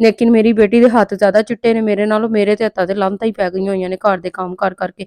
ਲੇਕਿਨ ਮੇਰੀ ਬੇਟੀ ਦੇ ਹੱਥ ਜ਼ਿਆਦਾ ਚਿੱਟੇ ਨੇ ਮੇਰੇ ਨਾਲੋਂ। ਮੇਰੇ ਤੇ ਹੱਥਾਂ ਤੇ ਲਾਂਤਾਂ ਹੀ ਪੈ ਗਈਆਂ ਹੋਈਆਂ ਨੇ ਘਰ ਦੇ ਕੰਮ ਕਰ ਕਰਕੇ।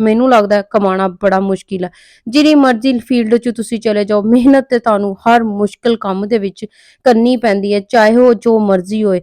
ਮੈਨੂੰ ਲੱਗਦਾ ਹੈ ਕਮਾਣਾ ਬੜਾ ਮੁਸ਼ਕਿਲ ਹੈ। ਜਿਹੜੀ ਮਰਜ਼ੀ ਫੀਲਡ 'ਚ ਤੁਸੀਂ ਚਲੇ ਜਾਓ, ਮਿਹਨਤ ਤੇ ਤੁਹਾਨੂੰ ਹਰ ਮੁਸ਼ਕਿਲ ਕੰਮ ਦੇ ਵਿੱਚ ਕਰਨੀ ਪੈਂਦੀ ਹੈ, ਚਾਹੇ ਉਹ ਜੋ ਮਰਜ਼ੀ ਹੋਏ।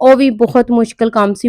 ਉਹ ਵੀ ਬਹੁਤ ਮੁਸ਼ਕਿਲ ਕੰਮ ਸੀ।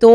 2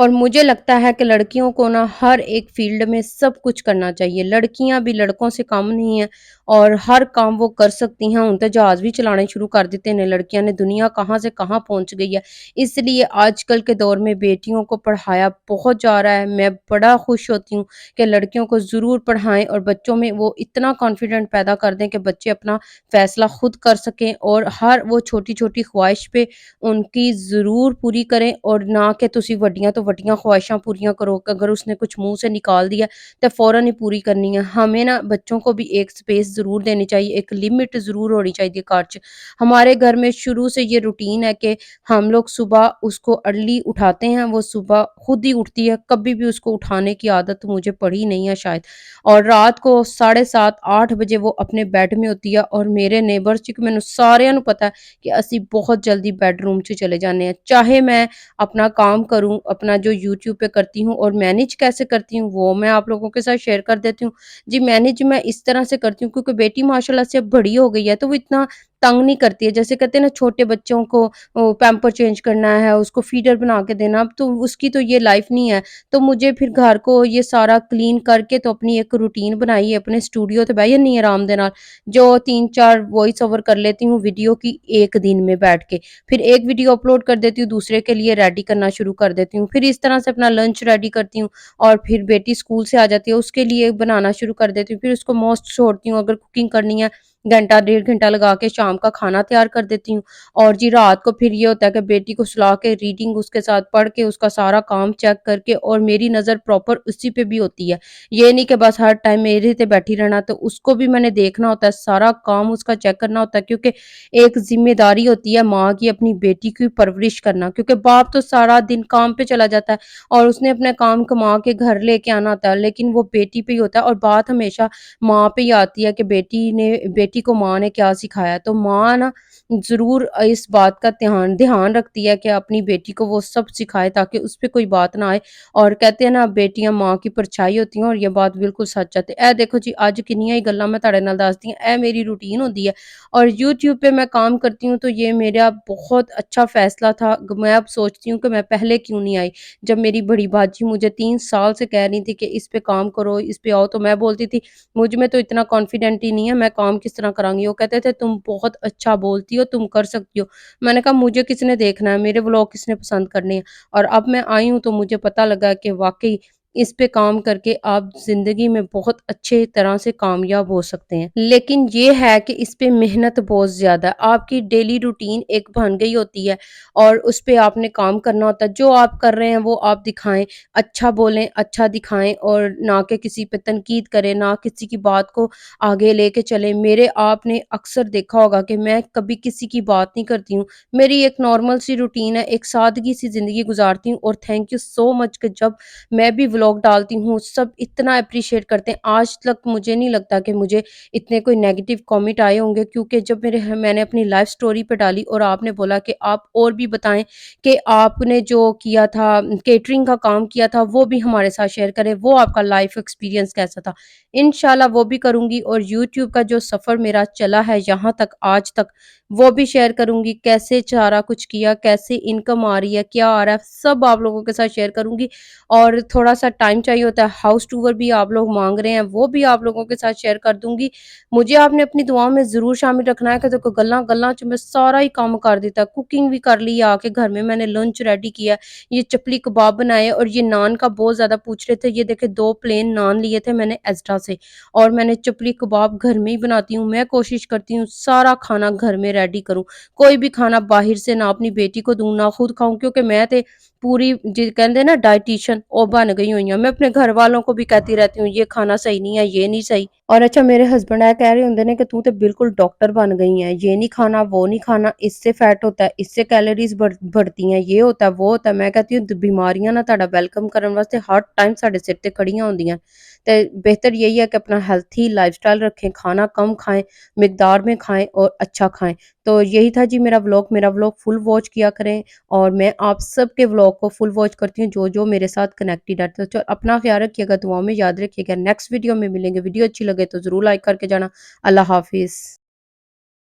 اور مجھے لگتا ہے کہ لڑکیوں کو نا ہر ایک فیلڈ میں سب کچھ کرنا چاہیے، لڑکیاں بھی لڑکوں سے کم نہیں ہیں اور ہر کام وہ کر سکتی ہیں، ان تو جہاز بھی چلانے شروع کر دیتے ہیں لڑکیاں نے، دنیا کہاں سے کہاں پہنچ گئی ہے۔ اس لیے آج کل کے دور میں بیٹیوں کو پڑھایا بہت جا رہا ہے، میں بڑا خوش ہوتی ہوں کہ لڑکیوں کو ضرور پڑھائیں اور بچوں میں وہ اتنا کانفیڈنٹ پیدا کر دیں کہ بچے اپنا فیصلہ خود کر سکیں اور ہر وہ چھوٹی چھوٹی خواہش پہ ان کی ضرور پوری کریں، اور نہ کہ تسی وڈیاں تو وڈیاں خواہشاں پوریاں کرو کہ اگر اس نے کچھ منہ سے نکال دیا تو فوراً ہی پوری کرنی ہے۔ ہمیں نا بچوں کو بھی ایک سپیس ضرور دینی چاہیے، ایک لمٹ ضرور ہونی چاہیے کارچ۔ ہمارے گھر میں شروع سے یہ روٹین ہے کہ ہم لوگ صبح اس کو ارلی اٹھاتے ہیں، وہ صبح خود ہی اٹھتی ہے، کبھی بھی اس کو اٹھانے کی عادت مجھے پڑی نہیں ہے شاید، اور رات کو 7:30 8 بجے وہ اپنے بیڈ میں ہوتی ہے، اور میرے نیبرز چ مینوں سارے نو پتا ہے کہ اسی بہت جلدی بیڈ روم چ چلے جانے ہیں، چاہے میں اپنا کام کروں، اپنا جو یوٹیوب پہ کرتی ہوں اور مینج کیسے کرتی ہوں وہ میں آپ لوگوں کے ساتھ شیئر کر دیتی ہوں۔ جی مینج میں اس طرح سے کرتی ہوں کیونکہ بیٹی ماشاءاللہ سے اب بڑی ہو گئی ہے تو وہ اتنا تنگ نہیں کرتی ہے، جیسے کہتے ہیں نا چھوٹے بچوں کو پیمپر چینج کرنا ہے، اس کو فیڈر بنا کے دینا، اب تو اس کی تو یہ لائف نہیں ہے، تو مجھے پھر گھر کو یہ سارا کلین کر کے تو اپنی ایک روٹین بنائی ہے، اپنے اسٹوڈیو تے بہ جانی آرام دے نال، جو 3 4 وائس اوور کر لیتی ہوں ویڈیو کی ایک دن میں بیٹھ کے، پھر ایک ویڈیو اپلوڈ کر دیتی ہوں، دوسرے کے لیے ریڈی کرنا شروع کر دیتی ہوں، پھر اس طرح سے اپنا لنچ ریڈی کرتی ہوں، اور پھر بیٹی اسکول سے آ جاتی ہے اس کے لیے بنانا شروع کر دیتی ہوں، پھر اس کو موسٹ چھوڑتی ہوں، اگر کوکنگ کرنی ہے گھنٹہ 1.5 گھنٹہ لگا کے شام کا کھانا تیار کر دیتی ہوں، اور جی رات کو پھر یہ ہوتا ہے کہ بیٹی کو سلا کے ریڈنگ اس کے ساتھ پڑھ کے اس کا سارا کام چیک کر کے، اور میری نظر پراپر اسی پہ بھی ہوتی ہے، یہ نہیں کہ بس ہر ٹائم میرے تے بیٹھی رہنا، تو اس کو بھی میں نے دیکھنا ہوتا ہے، سارا کام اس کا چیک کرنا ہوتا ہے، کیونکہ ایک ذمہ داری ہوتی ہے ماں کی اپنی بیٹی کی پرورش کرنا، کیونکہ باپ تو سارا دن کام پہ چلا جاتا ہے اور اس نے اپنے کام کما کے گھر لے کے آنا ہوتا ہے، لیکن وہ بیٹی پہ ہی ہوتا ہے، اور بات ہمیشہ ماں پہ ہی آتی ہے کہ بیٹی کو ماں نے کیا سکھایا، تو ماں نا ضرور اس بات کا دھیان رکھتی ہے کہ اپنی بیٹی کو وہ سب سکھائے تاکہ اس پہ کوئی بات نہ آئے، اور کہتے ہیں نا بیٹیاں ماں کی پرچھائی ہوتی ہیں، اور یہ بات بالکل سچ ہے۔ اے دیکھو جی اج کنیاں ہی گلاں میں تہاڈے نال دسدی ہاں، اے میری روٹین ہوندی ہے، اور یوٹیوب پہ میں کام کرتی ہوں تو یہ میرا بہت اچھا فیصلہ تھا، میں اب سوچتی ہوں کہ میں پہلے کیوں نہیں آئی، جب میری بڑی باجی مجھے 3 سال سے کہہ رہی تھی کہ اس پہ کام کرو اس پہ آؤ، تو میں بولتی تھی مجھ میں تو اتنا کانفیڈنٹ ہی نہیں ہے، میں کام کس طرح کروں گی، وہ کہتے تھے تم بہت اچھا بولتی ہو، تم کر سکتی ہو، میں نے کہا مجھے کس نے دیکھنا ہے، میرے ولاگ کس نے پسند کرنے ہیں، اور اب میں آئی ہوں تو مجھے پتا لگا کہ واقعی اس پہ کام کر کے آپ زندگی میں بہت اچھے طرح سے کامیاب ہو سکتے ہیں، لیکن یہ ہے کہ اس پہ محنت بہت زیادہ ہے، آپ کی ڈیلی روٹین ایک بن گئی ہوتی ہے اور اس پہ آپ نے کام کرنا ہوتا ہے، جو آپ کر رہے ہیں وہ آپ دکھائیں، اچھا بولیں اچھا دکھائیں، اور نہ کہ کسی پہ تنقید کریں، نہ کسی کی بات کو آگے لے کے چلیں۔ میرے آپ نے اکثر دیکھا ہوگا کہ میں کبھی کسی کی بات نہیں کرتی ہوں، میری ایک نارمل سی روٹین ہے، ایک سادگی سی زندگی گزارتی ہوں، اور تھینک یو سو مچ کہ جب میں بھی ولاگ ڈالتی ہوں سب اتنا اپریشیٹ کرتے ہیں، آج تک مجھے نہیں لگتا کہ مجھے اتنے کوئی نیگیٹو کامنٹ آئے ہوں گے، کیونکہ جب میں نے اپنی لائف سٹوری پہ ڈالی اور آپ نے بولا کہ آپ اور بھی بتائیں کہ آپ نے جو کیا تھا کیٹرنگ کا کام کیا تھا وہ بھی ہمارے ساتھ شیئر کریں، وہ آپ کا لائف ایکسپیرینس کیسا تھا، انشاءاللہ وہ بھی کروں گی، اور یوٹیوب کا جو سفر میرا چلا ہے یہاں تک آج تک وہ بھی شیئر کروں گی، کیسے سارا کچھ کیا، کیسے انکم آ رہی ہے، کیا آ رہا ہے، سب آپ لوگوں کے ساتھ شیئر کروں گی، اور تھوڑا سا ٹائم چاہیے ہوتا ہے، ہاؤس ٹور بھی آپ لوگ مانگ رہے ہیں وہ بھی آپ لوگوں کے ساتھ شیئر کر دوں گی، مجھے آپ نے اپنی دعا میں ضرور شامل رکھنا ہے کہ دیکھو گلاں گلاں چ میں سارا ہی کام کر دیتا، کوکنگ بھی کر لی، آ کے گھر میں نے لنچ ریڈی کیا، یہ چپلی کباب بنائے، اور یہ نان کا بہت زیادہ پوچھ رہے تھے، یہ دیکھے 2 پلین نان لیے تھے میں نے ایسٹرا سے، اور میں نے چپلی کباب گھر میں ہی بناتی ہوں، میں کوشش کرتی ہوں سارا کھانا گھر میں ریڈی کروں، کوئی بھی کھانا باہر سے نہ اپنی بیٹی کو دوں نہ خود کھاؤں، کیونکہ میں تے پوری جی کہندے نا ڈائٹیشن او بن گئی ہوئی ہوں، میں اپنے گھر والوں کو بھی کہتی رہتی ہوں یہ کھانا صحیح نہیں ہے، یہ نہیں صحیح، اور اچھا میرے ہسبینڈ ہے کہہ رہے ہوندے نے کہ تو تے بالکل ڈاکٹر بن گئی ہیں، یہ نہیں کھانا وہ نہیں کھانا، اس سے فیٹ ہوتا ہے، اس سے کیلوریز بڑھتی ہیں، یہ ہوتا ہے وہ ہوتا ہے، میں کہتی ہوں بیماریاں نہ تہاڈا ویلکم کرن واسطے ہر ٹائم ساڈے سر تے کھڑیاں ہوندیاں، تے بہتر یہی ہے کہ اپنا ہیلتھی لائف سٹائل رکھیں، کھانا کم کھائیں، مقدار میں کھائیں اور اچھا کھائیں، تو یہی تھا جی میرا ولاگ فل واچ کیا کریں، اور میں آپ سب کے ولاگ کو فل واچ کرتی ہوں جو میرے ساتھ کنیکٹڈ ہے، تو اپنا خیال رکھیے گا، دعاؤں میں یاد رکھیے گا، نیکسٹ ویڈیو میں ملیں گے، ویڈیو اچھی لگے تو ضرور لائک کر کے جانا، اللہ حافظ۔